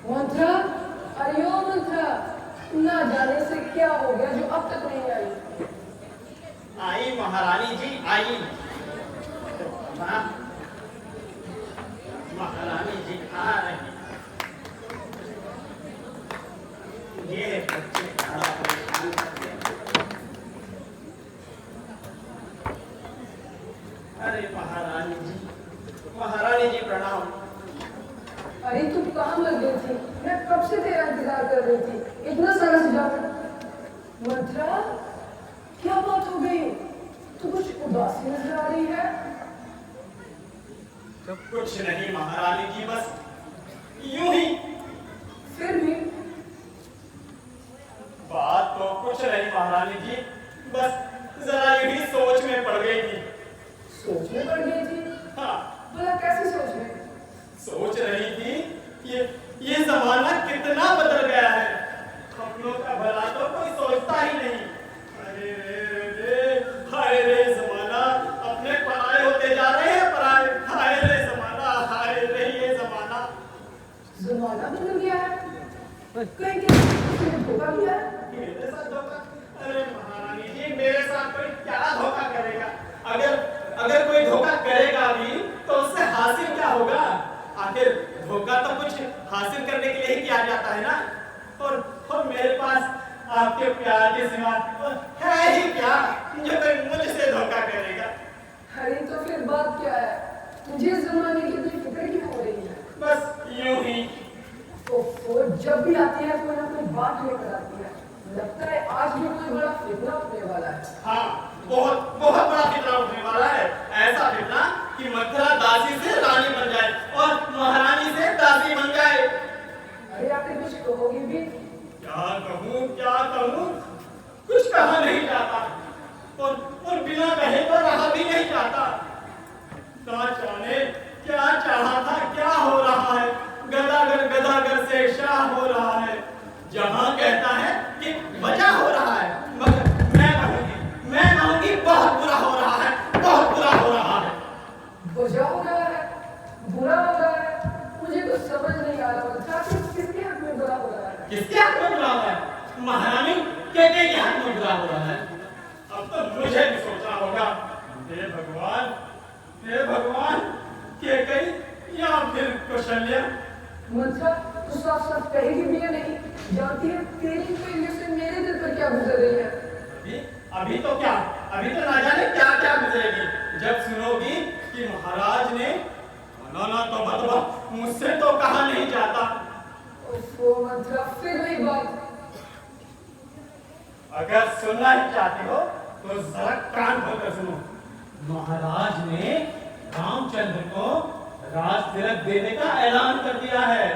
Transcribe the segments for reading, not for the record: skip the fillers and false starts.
मंत्रा, अरे ओ मंत्रा, ना जाने से क्या हो गया जो अब तक नहीं आई। आई महारानी जी आई। हाँ, महारानी जी आ रही। ये बच्चे बड़ा परेशान करते हैं। अरे महारानी जी प्रणाम। अरे तुम कहाँ लग गई थी? मैं कब से तेरा इंतजार कर रही थी, इतना सारा सजावट। मंत्रा, क्या बात हो गई? तू कुछ उदासी नजर आ रही है। कुछ नहीं महारानी जी, बस यूं ही। फिर भी बात तो कुछ नहीं महारानी जी, बस जरा यूं ही सोच में पड़ गई थी। सोच में पड़ गई थी? हाँ, भला कैसी सोच में? सोच रही थी ये जमाना कितना बदल गया है। अपनों का भला तो कोई सोचता ही नहीं। अरे रे, हाय रे जमाना, अपने पराए होते जा रहे हैं, पराए। हाय रे जमाना, हाय रे ये जमाना। जमाना बदल गया है? कहीं किसी ने धोखा दिया है? मेरे साथ धोखा? अरे महारानी जी, मेरे साथ कोई क्या धोखा करेगा? अगर कोई धोखा करेगा भी तो उससे हासिल क्या होगा? आखिर धोखा तो कुछ हासिल करने के लिए ही किया जाता है ना। और मेरे पास आपके प्यार के सिवा है ही क्या जो कोई मुझसे धोखा करेगा? अरे तो फिर बात क्या है? तुझे जमाने की कोई फिक्र क्यों हो रही है? बस यूं ही। तो जब भी आती है कोई ना कोई बात लेकर आती है। लगता है आज भी कोई बड़ा फितना उठने वाला है। हाँ, बहुत बहुत बड़ा फितना उठने वाला है। ऐसा फितना कि मथुरा दासी से रानी बन जाए और महारानी से दासी बन जाए। अरे आखिर कुछ कहोगी भी? क्या कहूँ, कुछ कहा नहीं जाता और बिना कहे तो रहा भी नहीं जाता। ना जाने क्या चाहा था, क्या हो रहा है। गदागर से शाह हो रहा है। जहां कहता है कि वजह हो रहा है, मगर मैं कहूंगी बहुत बुरा हो रहा है, बहुत बुरा हो रहा है। वजह हो रहा है, बुरा हो रहा है, मुझे तो समझ नहीं आ रहा। किसके हक में बुरा हो रहा है? किसके हक में बुरा हो रहा है? महारानी के हक में बुरा हो रहा है। अब तो मुझे भी सोचना होगा। हे भगवान, के कई या फिर कौशल्या? मतलब तू साफ कहेगी भी या नहीं? जानती है तेरी फैमिली से मेरे दिल पर क्या गुजर रही है? अभी तो ना जाने क्या क्या गुजरेगी जब सुनोगी कि महाराज ने ना तो मुझसे तो कहा नहीं जाता। मतलब फिर वही बात। अगर सुनना ही चाहते हो तो जरा कान खोलकर सुनो। महाराज ने रामचंद्र को राज तिलक देने का ऐलान कर दिया है।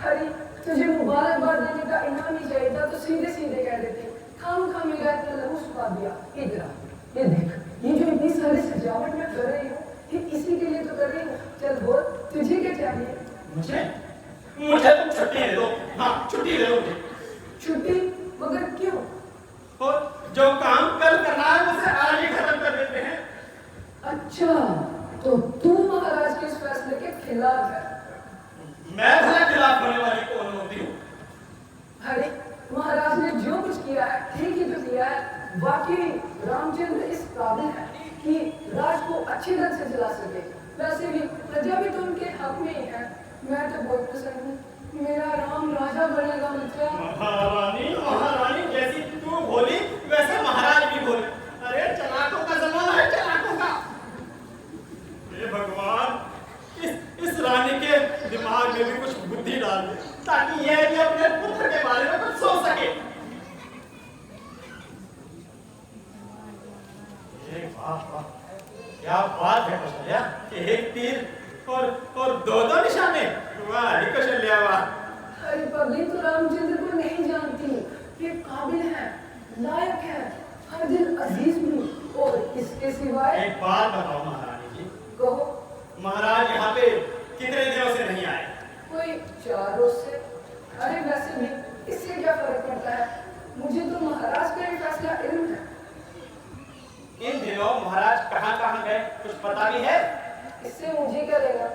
हरी, तुझे मुबारकबाद देने का इनाम ही चाहिए था तो सीधे सीधे कह देती। खाम मेरा इतना लहू सुखा दिया। इधर ये देख, ये जो इतनी सारी सजावट मैं कर रही हूँ ये इसी के लिए तो कर रही हूँ। चल बोल, तुझे क्या चाहिए? मुझे तुम छुट्टी दे दो। हाँ, छुट्टी दे दो मुझे। छुट्टी? मगर क्यों? और जो काम कल करना है उसे आज ही खत्म कर देते हैं। अच्छा, तो तू महाराज के इस फैसले के खिलाफ है? मैं भला खिलाफ होने वाली कौन होती हूँ? अरे महाराज ने जो कुछ किया है ठीक ही तो किया है। वाकई रामचंद्र इस काबिल है कि राज को अच्छे ढंग से चला सके। वैसे भी प्रजा भी तो उनके हक में ही है। मैं तो बहुत पसंद हूँ। मेरा राम राजा बनेगा। महारानी जैसी तू बोली वैसे महाराज भी बोले। अरे चालाकों का जमाना है, चालाकों का। हे भगवान, इस रानी के दिमाग में भी कुछ बुद्धि डाल दे ताकि यह भी अपने पुत्र के बारे में कुछ सोच सके। वाह, क्या बात है कौशल्या। एक तीर और दो निशाने। वाह कौशल्या, वाह। अरे पब्लिक तो रामचंद्र को नहीं जानती। ये काबिल है, लायक है, हर दिन अजीज भी। और इसके सिवाय एक बात बताओ महारानी जी। कहो। महाराज यहाँ पे कितने दिनों से नहीं आए? कोई 4 रोज से। अरे वैसे भी इससे क्या फर्क पड़ता है? मुझे तो महाराज का ये फैसला इल्म है। इन दिनों महाराज कहाँ गए, कुछ पता भी है? इससे मुझे क्या लेना?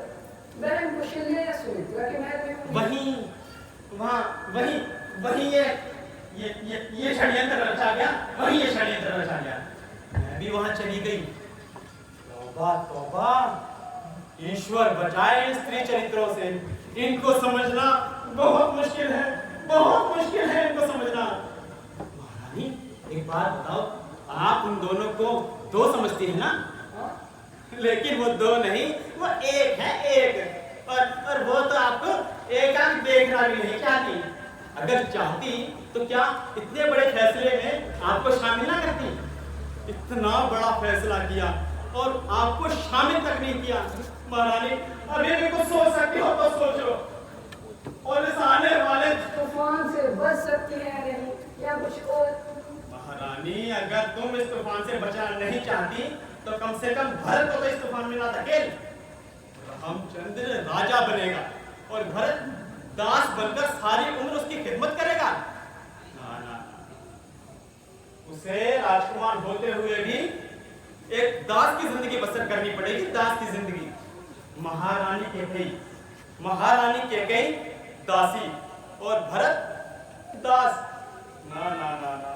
बहन कौशल्या या सुमित्रा के महल में होंगी। वहीं वहाँ वहीं वहीं ये षड्यंत्र रचा गया, वहीं ये षड्यंत्र रचा गया। मैं भी वहां चली गई। तौबा तौबा, ईश्वर बचाए स्त्री चरित्रों से। इनको समझना बहुत मुश्किल है, बहुत मुश्किल है इनको समझना। महारानी एक बात बताओ, आप उन दोनों को दो समझती है ना? लेकिन वो दो नहीं, वो एक है, एक। और वो तो आपको एकांत देखना भी नहीं चाहती। अगर चाहती तो क्या इतने बड़े फैसले में आपको शामिल ना करती? इतना बड़ा फैसला किया और आपको शामिल तक नहीं किया। महारानी अभी भी कुछ सोच सकती हो तो सोचो। और इस आने वाले तूफान से बच सकती है नहीं या कुछ और? महारानी अगर तुम इस तूफान से बचना नहीं चाहती तो कम से कम भरत को तो इस तूफान में ना धकेल। रामचंद्र राजा बनेगा और भरत दास बनकर सारी उम्र उसकी खिदमत करेगा। ना ना, उसे राजकुमार होते हुए भी एक दास की जिंदगी बसर करनी पड़ेगी, दास की जिंदगी। महारानी कैकेयी दासी और भरत दास। ना ना ना ना,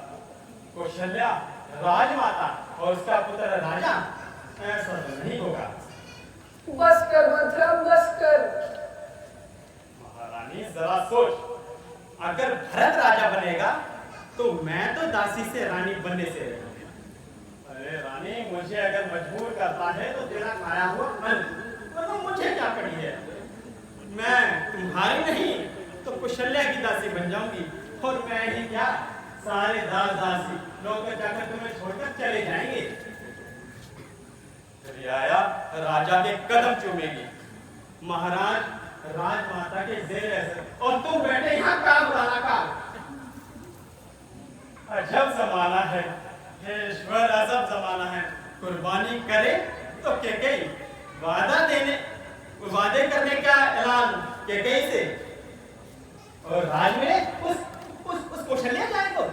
कौशल्या राजमाता और उसका पुत्र राजा, ऐसा तो नहीं होगा। बस कर मंथरा, बस कर। महारानी जरा सोच, अगर भरत राजा बनेगा तो मैं तो दासी से रानी बनने से। अरे रानी, मुझे अगर मजबूर करता है तो तेरा खाया हुआ मन, तो मुझे क्या पड़ी है? मैं तुम्हारी नहीं तो कौशल्या की दासी बन जाऊंगी। और मैं ही क्या, सारे दास दासी नौकर जाकर तुम्हें छोड़कर चले जाएंगे। रियाया राजा के कदम चूमेगी, महाराज राजमाता के जेल ऐसे, और तुम बैठे यहाँ काम बुलाना का। अजब जमाना है, हे ईश्वर, अजब जमाना है। कुर्बानी करे तो कैकेयी, वादे करने का ऐलान कैकेयी से, और राज में उस कौशल्या जाए को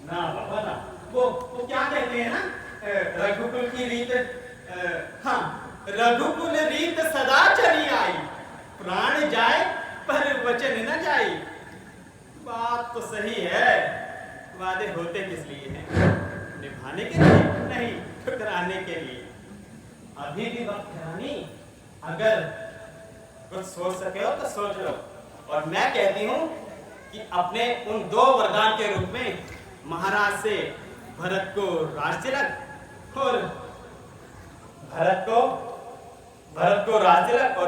ना बाबा ना। वो क्या कहते हैं ना, रघुकुल की रीत, हाँ, रघुकुल रीत सदा चली आई, प्राण जाए पर वचन न जाए। बात तो सही है, वादे होते किस लिए हैं? निभाने के लिए नहीं, ठुकराने के लिए। अभी भी वक्त है रानी, अगर कुछ सोच सके हो तो सोच लो। और मैं कहती हूँ कि अपने उन दो वरदान के रूप में महाराज से भरत को राज तिलक और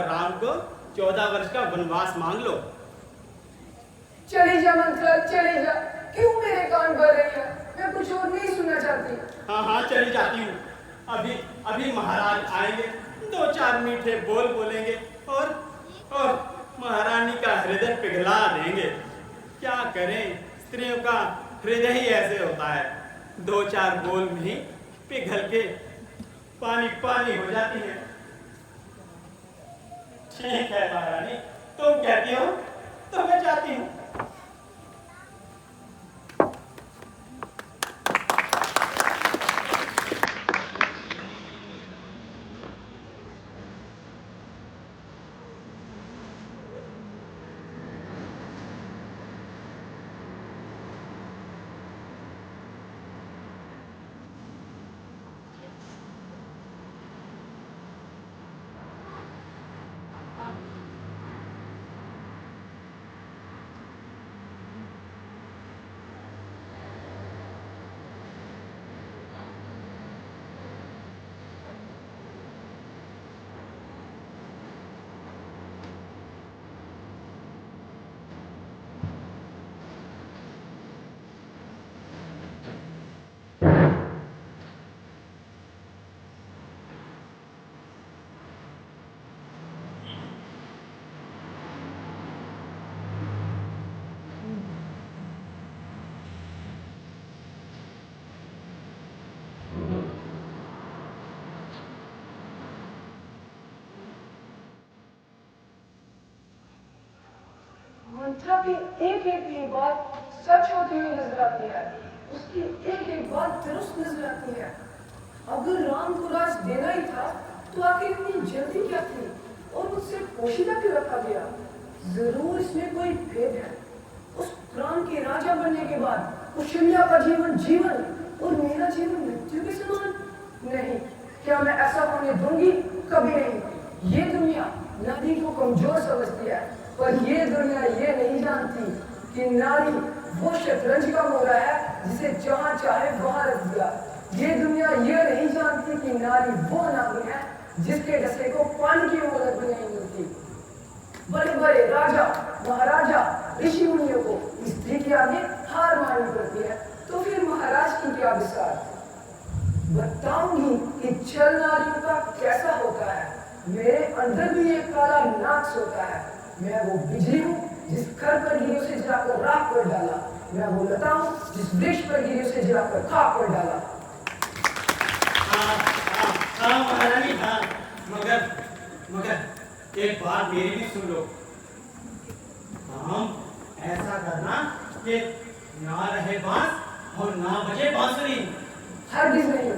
राम को 14 वर्ष का वनवास मांग लो। चली जा मंथरा, चली जा। क्यों मेरे कान भर रही है? मैं कुछ और नहीं सुनना चाहती। हाँ हाँ, चली जाती हूँ। अभी महाराज आएंगे, 2-4 मीठे बोल बोलेंगे और महारानी का हृदय पिघला देंगे। क्या करें, स्त्रियों का हृदय ही ऐसे होता है, 2-4 बोल में ही पिघल के पानी पानी हो जाती है। ठीक है महारानी, तुम कहती हो तो मैं जाती हूँ। मंथरा की एक एक बात सच होती हुई नजर आती है, उसकी एक एक बात दुरुस्त नजर आती है। अगर राम को राज देना ही था तो आखिर इतनी जल्दी क्या थी? और मुझसे मुझसे पोशीदा क्यों रखा गया? जरूर इसमें कोई भेद है। उस प्राण के राजा बनने के बाद कौशल्या का जीवन जीवन और मेरा जीवन मृत्यु के समान नहीं। क्या मैं ऐसा होने दूंगी? कभी नहीं। ये दुनिया नारी को कमजोर समझती है, पर ये दुनिया ये नहीं जानती कि नारी वो शतरंज का मोरा है जिसे जहां चाहे वहां रख दिया। ये दुनिया ये नहीं जानती कि नारी वो नारी है जिसके डसे को पानी की मोहलत भी नहीं मिलती। बड़े बड़े राजा महाराजा ऋषि मुनियों को स्त्री के आगे हार माननी पड़ती है, तो फिर महाराज की क्या विसार? बताऊंगी कि छल नारियों का कैसा होता है। मेरे अंदर भी एक काला नाक्स होता है। मैं वो बिजली हूँ जिस घर पर गिरी उसे जलाकर राख कर डाला। मैं वो लता हूँ जिस वृक्ष पर गिरी उसे जलाकर खाक कर डाला। हाँ महारानी, हाँ, मगर एक बात मेरी भी सुन लो। हम ऐसा करना कि ना रहे बांस और ना बजे बांसुरी। हरगिज़ नहीं।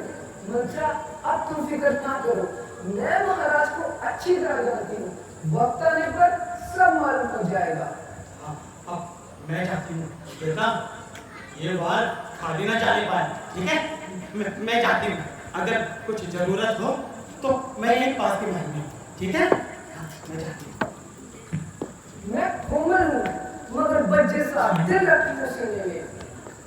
मंत्रा, अब तुम फिक्र ना करो। मैं महाराज को अच्छी तरह जानती हूँ। वक्त आने पर सब मालूम हो जाएगा। अब मैं जाती हूँ बेटा, ये बार खाली ना जाने पाए, ठीक है? मैं जाती हूँ। अगर कुछ जरूरत हो तो मैं यहीं पास की भाई हूँ, ठीक है? मैं जाती हूँ। मैं कोमल हूँ, मगर बच्चे सा दिल रखती हूँ सीने में।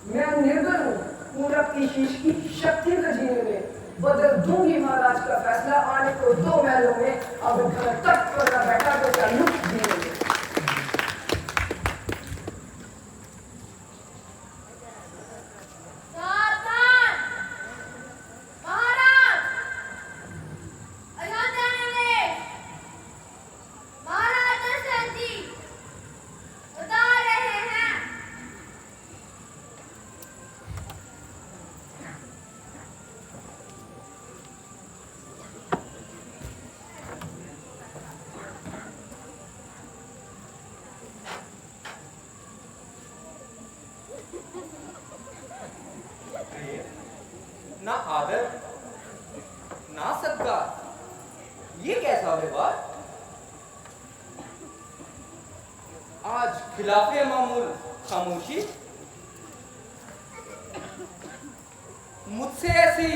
मैं निर्बल हूँ, पूरब की शीश की शक्ति का जीने में। बदल दूंगी महाराज का फैसला आने को 2 महलों में। अब घर तक पर न बैठा तो क्या लुक जीने में। ना आदर ना सत्कार, ये कैसा व्यवहार? आज खिलाफे मामूल खामोशी। मुझसे ऐसी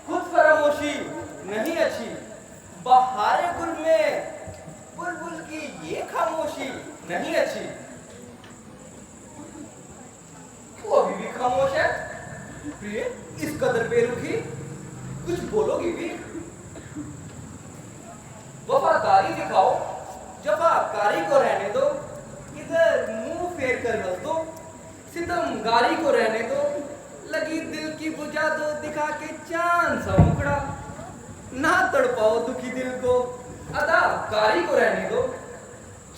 खुद फरामोशी नहीं अच्छी। बहारे गुल में बुलबुल की ये खामोशी नहीं अच्छी। वो अभी भी खामोश है। प्रिय, इस कदर बेरुखी, कुछ बोलोगी भी? वफादारी दिखाओ, जफाकारी को रहने दो। इधर मुंह फेर कर हंस दो, सितमगारी को रहने दो। लगी दिल की बुझा दो, दिखा के चांद सा मुखड़ा। ना तड़पाओ दुखी दिल को, अदाकारी को रहने दो।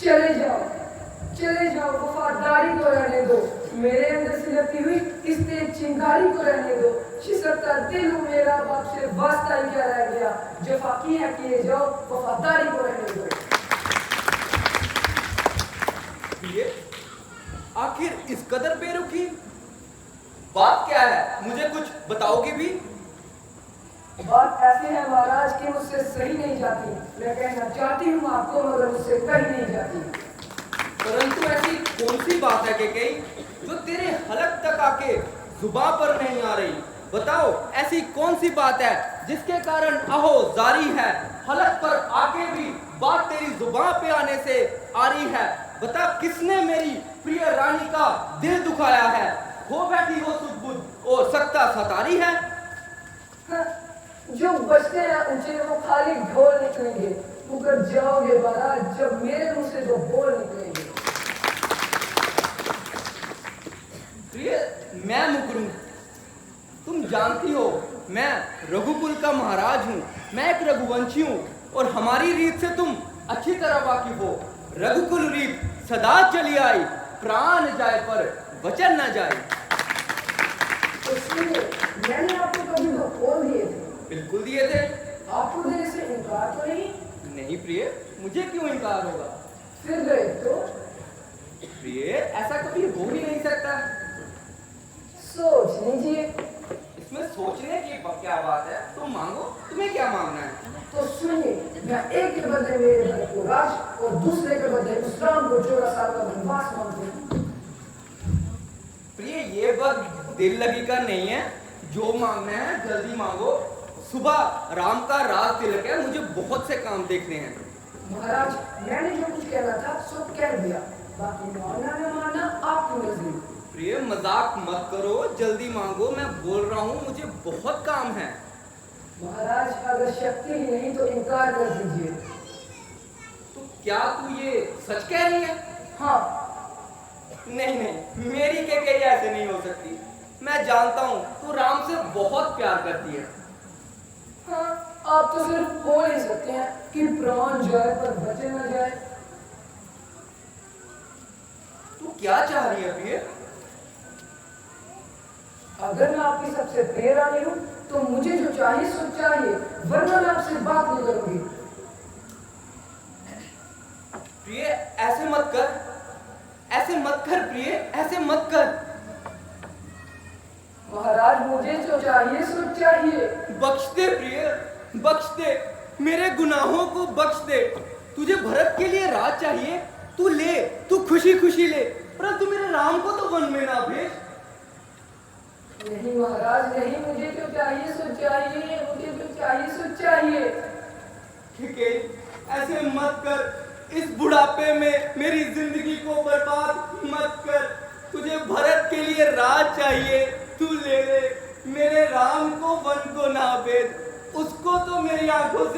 चले जाओ, वफादारी को रहने दो। मेरे अंदर से लगती हुई इस तेज चिंगारी को रहने दो। शिसकता दिल हूँ मेरा, बाप से वास्ता ही क्या रह गया। जफा की है किए जाओ, वफादारी को रहने दो। आखिर इस कदर बेरुखी बात क्या है? मुझे कुछ बताओगे भी? बात ऐसी है महाराज कि मुझसे सही नहीं जाती। मैं कहना चाहती हूँ आपको, मगर मुझसे कही नहीं जाती। परंतु ऐसी कौन सी बात है केकई जो तेरे हलक तक आके जुबान पर नहीं आ रही? बताओ, ऐसी कौन सी बात है जिसके कारण अहो जारी है, हलक पर आके भी बात तेरी जुबान पे आने से आ रही है? बता, किसने मेरी प्रिय रानी का दिल दुखाया है? हो बैठी हो सुध और सकता सतारी है। हाँ, जो बचते हैं ऊंचे वो खाली ढोल निकलेंगे। मुकर जाओगे महाराज जब मेरे मुंह से दो बोल निकलेंगे। प्रिय, मैं मुकरूं। तुम जानती हो मैं रघुकुल का महाराज हूँ। मैं एक रघुवंशी हूँ और हमारी रीत से तुम अच्छी तरह वाकिफ हो। रघुकुल रीत सदा चली आई, प्राण जाए पर वचन न जाए। इसलिए मैंने आपको कभी दो बोल दिए थे। बिल्कुल दिए थे। आपको देने से इनकार तो नहीं? नहीं प्रिय, मुझे क्यों इनकार होगा? फिर गए तो? प्रिय, ऐसा कभी हो ही नहीं सकता। सोच लीजिए। इसमें सोचने की क्या बात है? तुम मांगो, तुम्हें क्या मांगना है? तो सुनिए, मैं एक के बदले मेरे भाई को राज और दूसरे के बदले उस राम को 14 साल का वनवास मांगते हैं। प्रिय, ये वक्त दिल लगी का नहीं है। जो मांगना है जल्दी मांगो। सुबह राम का राज तिलक है, मुझे बहुत से काम देखने हैं। महाराज, मैंने जो कुछ कहना था सो कह दिया, बाकी मानना न मानना आपकी मर्जी। प्रिय, मजाक मत करो, जल्दी मांगो। मैं बोल रहा हूँ मुझे बहुत काम है। महाराज, अगर शक्ति ही नहीं तो इनकार कर दीजिए। तो क्या तू ये सच कह रही है? हाँ। नहीं नहीं, मेरी के कई ऐसे नहीं हो सकती। मैं जानता हूँ तू राम से बहुत प्यार करती है। हाँ, आप तो सिर्फ बोल ही सकते हैं कि प्राण जाए पर बचे न जाए। तू क्या चाह रही है प्रिय? अगर मैं आपकी सबसे प्रिय रानी हूँ तो मुझे जो चाहिए सो चाहिए, वरना मैं आपसे बात नहीं करूंगी। प्रिय, ऐसे मत कर, ऐसे मत कर प्रिय, ऐसे मत कर। महाराज, मुझे जो चाहिए सो चाहिए। बख्श दे प्रिय, बख्श दे, मेरे गुनाहों को बख्श दे। तुझे भरत के लिए राज चाहिए, तू ले, तू खुशी खुशी ले, परंतु मेरे राम को तो वन में ना भेज। नहीं महाराज नहीं, मुझे जो चाहिए सो चाहिए, मुझे जो चाहिए सो चाहिए। ठीक है, ऐसे मत कर। इस बुढ़ापे में मेरी जिंदगी को बर्बाद मत कर। तुझे भरत के लिए राज चाहिए, तू ले ले। मेरे राम को वन को ना भेज, उसको तो मेरी आंखों से